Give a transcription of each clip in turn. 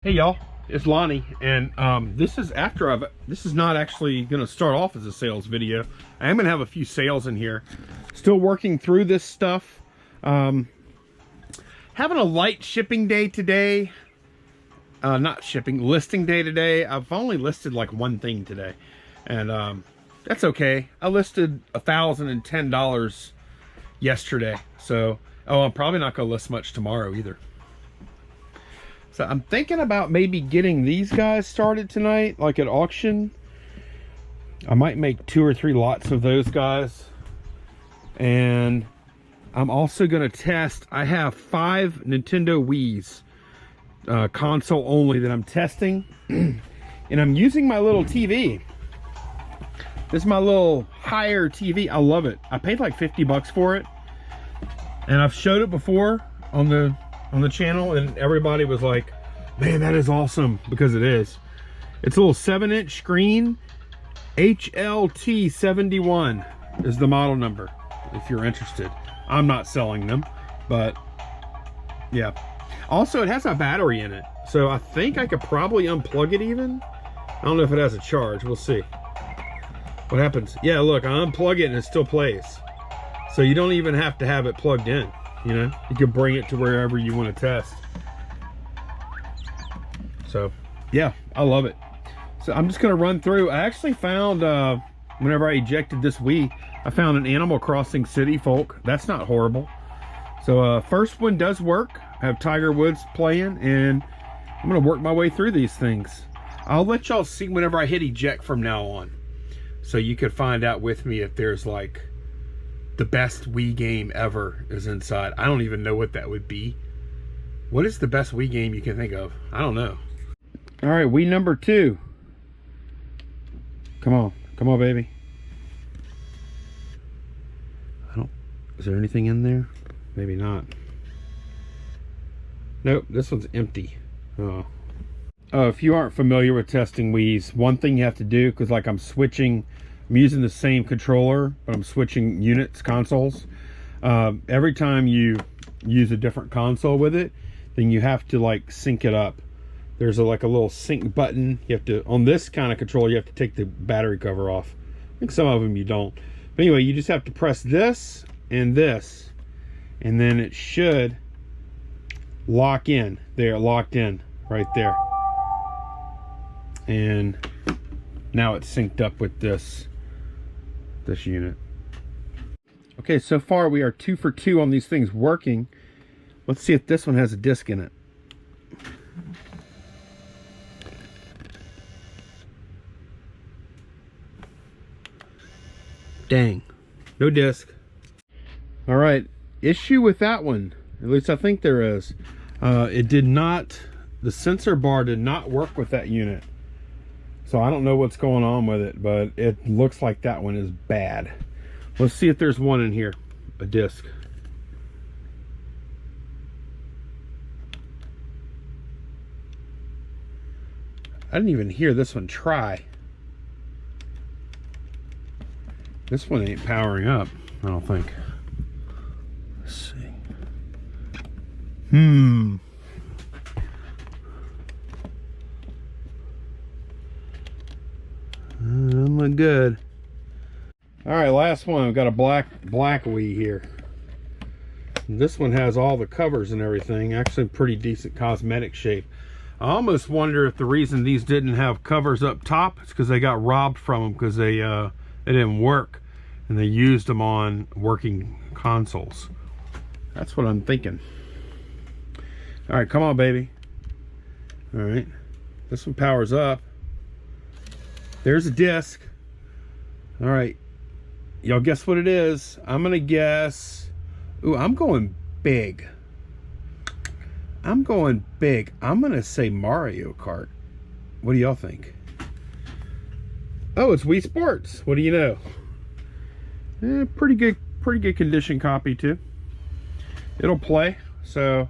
Hey y'all, it's Lonnie, and this is not actually going to start off as a sales video. I am going to have a few sales in here. Still working through this stuff. Having a light shipping day today. Listing day today. I've only listed like one thing today, and that's okay. I listed $1,010 yesterday, so I'm probably not going to list much tomorrow either. So I'm thinking about maybe getting these guys started tonight, like at auction. I might make 2 or 3 lots of those guys. And I'm also going to test, I have 5 Nintendo Wii's, console only, that I'm testing. And I'm using my little TV. This is my little higher TV. I love it. I paid like 50 bucks for it. And I've showed it before on the channel, and everybody was like, man, that is awesome, because it is. It's a little 7-inch screen. HLT71 is the model number, if you're interested. I'm not selling them, but yeah. Also, it has a battery in it, so I think I could probably unplug it even. I don't know if it has a charge. We'll see what happens. Yeah, look, I unplug it and it still plays. So you don't even have to have it plugged in. You know, you can bring it to wherever you want to test. So yeah, I love it. So I'm just going to run through. I actually found, whenever I ejected this Wii, I found an Animal Crossing City Folk. That's not horrible. So first one does work. I have Tiger Woods playing, and I'm going to work my way through these things. I'll let y'all see whenever I hit eject from now on, so you could find out with me if there's like the best Wii game ever is inside. I don't even know what that would be. What is the best Wii game you can think of? I don't know. All right, Wii number 2. Come on, baby. Is there anything in there? Maybe not. Nope, this one's empty. Oh, if you aren't familiar with testing Wii's, one thing you have to do, because like I'm using the same controller, but I'm switching units, consoles. Every time you use a different console with it, then you have to like sync it up. There's like a little sync button. You have to, on this kind of controller, you have to take the battery cover off. I think some of them you don't. But anyway, you just have to press this, and then it should lock in. There, locked in right there. And now it's synced up with this unit. Okay, so far we are 2 for 2 on these things working. Let's see if this one has a disc in it. Dang, no disc. All right, issue with that one, at least I think there is. It did not, the sensor bar did not work with that unit. So I don't know what's going on with it, but it looks like that one is bad. Let's see if there's one in here, a disc. I didn't even hear this one try. This one ain't powering up, I don't think. Let's see. I'm good. All right, last one. I've got a black Wii here. This one has all the covers and everything. Actually, pretty decent cosmetic shape. I almost wonder if the reason these didn't have covers up top is because they got robbed from them, because they didn't work, and they used them on working consoles. That's what I'm thinking. All right, come on, baby. All right, this one powers up. There's a disc. All right, y'all guess what it is? I'm gonna guess. Ooh, I'm going big. I'm gonna say Mario Kart. What do y'all think? Oh, it's Wii Sports. What do you know? Pretty good condition copy too. It'll play. So,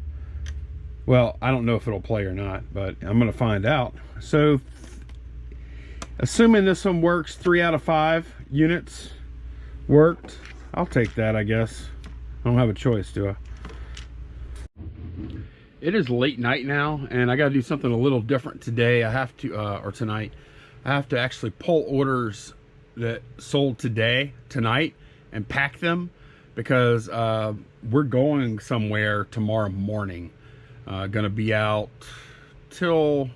well, I don't know if it'll play or not, but I'm gonna find out. So, assuming this one works, 3 out of 5 units worked. I'll take that, I guess. I don't have a choice, do I? It is late night now, and I got to do something a little different today. I have to, or tonight, I have to actually pull orders that sold tonight, and pack them, because we're going somewhere tomorrow morning. Gonna be out till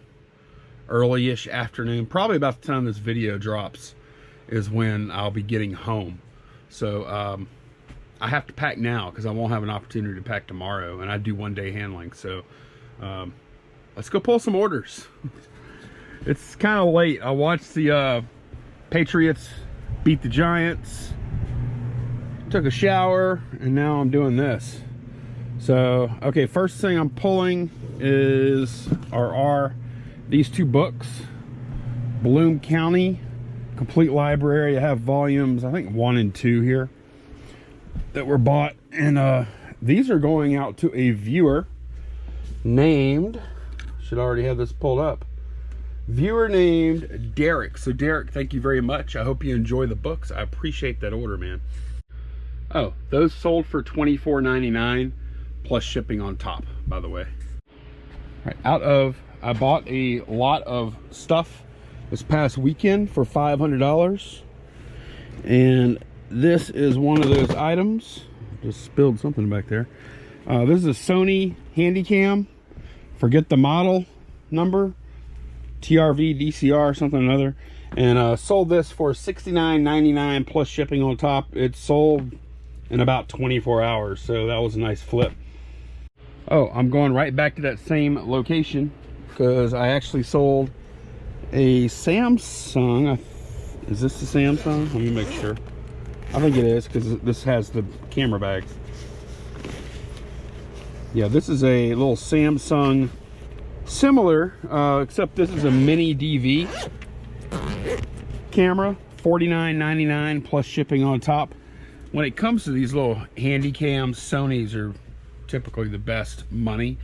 early-ish afternoon, probably about the time this video drops is when I'll be getting home. So I have to pack now because I won't have an opportunity to pack tomorrow, and I do one-day handling. So let's go pull some orders. It's kind of late. I watched the Patriots beat the Giants, took a shower, and now I'm doing this. So okay, first thing I'm pulling are these two books, Bloom County Complete Library. I have volumes, I think 1 and 2 here that were bought, and these are going out to a viewer named, should already have this pulled up, viewer named Derek. So Derek, thank you very much. I hope you enjoy the books. I appreciate that order, man. Oh, those sold for $24.99 plus shipping on top, by the way. All right, I bought a lot of stuff this past weekend for $500, and this is one of those items. Just spilled something back there. This is a Sony Handycam. Forget the model number, TRV, DCR, something or another, and sold this for $69.99 plus shipping on top. It sold in about 24 hours, so that was a nice flip. Oh, I'm going right back to that same location because I actually sold a Samsung. Is this the Samsung? Let me make sure. I think it is, because this has the camera bags. Yeah, this is a little Samsung, similar, except this is a mini DV camera, $49.99 plus shipping on top. When it comes to these little handy cams, Sony's are typically the best money.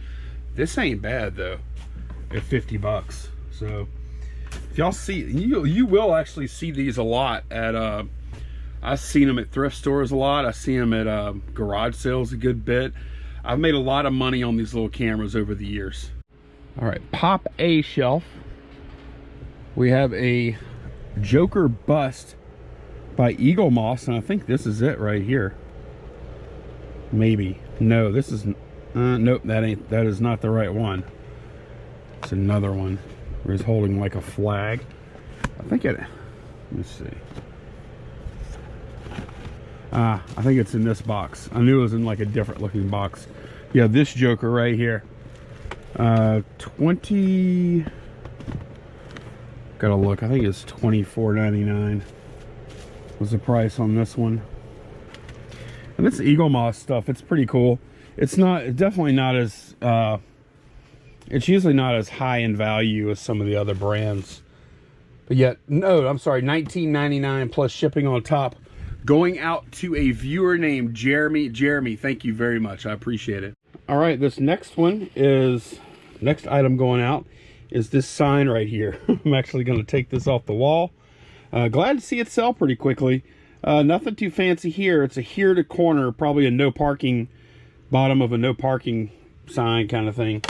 This ain't bad though, at 50 bucks. So if y'all see, you will actually see these a lot at I've seen them at thrift stores a lot. I see them at garage sales a good bit. I've made a lot of money on these little cameras over the years. All right, pop a shelf. We have a Joker bust by Eagle Moss, and I think this is it right here. Maybe. No, this is nope, that is not the right one. It's another one where he's holding like a flag. I think it, let me see. I think it's in this box. I knew it was in like a different looking box. Yeah, this Joker right here. 20, gotta look, I think it's $24.99 was the price on this one. And this Eagle Moss stuff, it's pretty cool. It's definitely not as it's usually not as high in value as some of the other brands, but yet, no, I'm sorry, $19.99 plus shipping on top, going out to a viewer named Jeremy. Jeremy, thank you very much, I appreciate it. All right, this next item going out is this sign right here. I'm actually going to take this off the wall. Glad to see it sell pretty quickly. Nothing too fancy here. It's a here to corner, probably a no parking, bottom of a no parking sign kind of thing.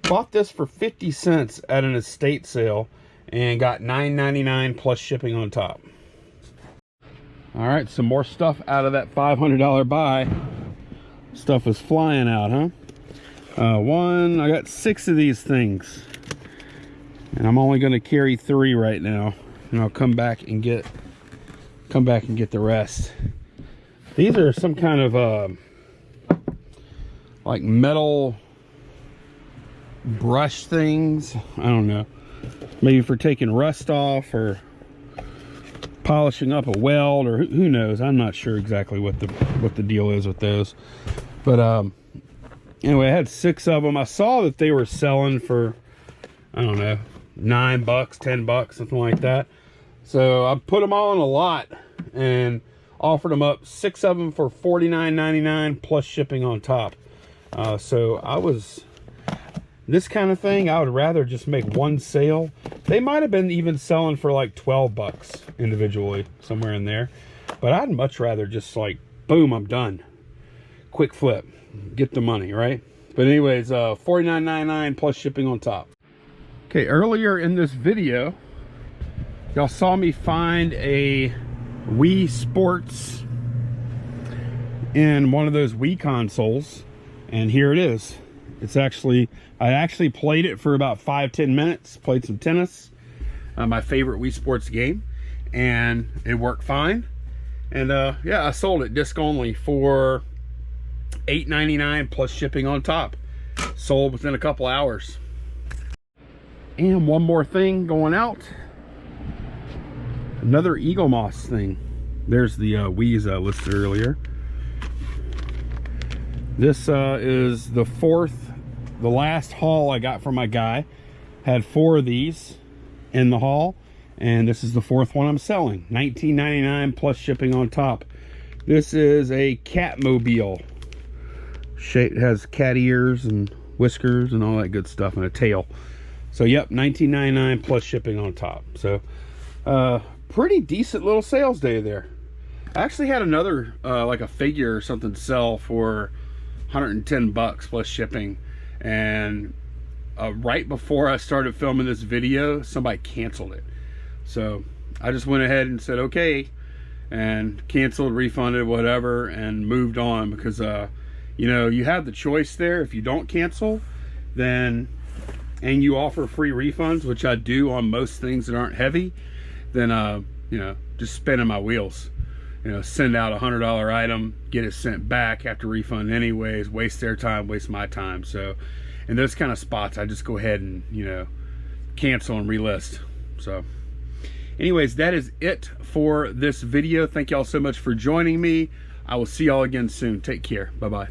Bought this for 50 cents at an estate sale and got $9.99 plus shipping on top. All right, some more stuff out of that $500 buy. Stuff is flying out, huh? I got 6 of these things, and I'm only going to carry 3 right now, and I'll come back and get the rest. These are some kind of like metal brush things. I don't know, maybe for taking rust off or polishing up a weld, or who knows. I'm not sure exactly what the deal is with those, but anyway, I had 6 of them. I saw that they were selling for, I don't know, $9, $10, something like that. So I put them all in a lot and offered them up, 6 of them for $49.99 plus shipping on top. So this kind of thing, I would rather just make one sale. They might have been even selling for like $12 individually, somewhere in there. But I'd much rather just like, boom, I'm done. Quick flip, get the money, right? But anyways, $49.99 plus shipping on top. Okay, earlier in this video, y'all saw me find a Wii Sports in one of those Wii consoles, and here it is. It's actually, I actually played it for about 5-10 minutes, played some tennis, my favorite Wii Sports game, and it worked fine. And yeah, I sold it disc only for $8.99 plus shipping on top. Sold within a couple hours. And one more thing going out, another Eagle Moss thing. There's the Wii's I listed earlier. This is the last haul I got from my guy. Had 4 of these in the haul, and this is the 4th one I'm selling. $19.99 plus shipping on top. This is a Catmobile. Shape, has cat ears and whiskers and all that good stuff, and a tail. So yep, $19.99 plus shipping on top. So pretty decent little sales day there. I actually had another like a figure or something sell for 110 bucks plus shipping, and right before I started filming this video, somebody canceled it. So I just went ahead and said okay, and canceled, refunded, whatever, and moved on, because you know, you have the choice there. If you don't cancel, then, and you offer free refunds, which I do on most things that aren't heavy, then you know, just spinning my wheels. You know, send out a $100 item, get it sent back, have to refund anyways, waste their time, waste my time. So in those kind of spots, I just go ahead and, you know, cancel and relist. So anyways, that is it for this video. Thank y'all so much for joining me. I will see y'all again soon. Take care. Bye-bye.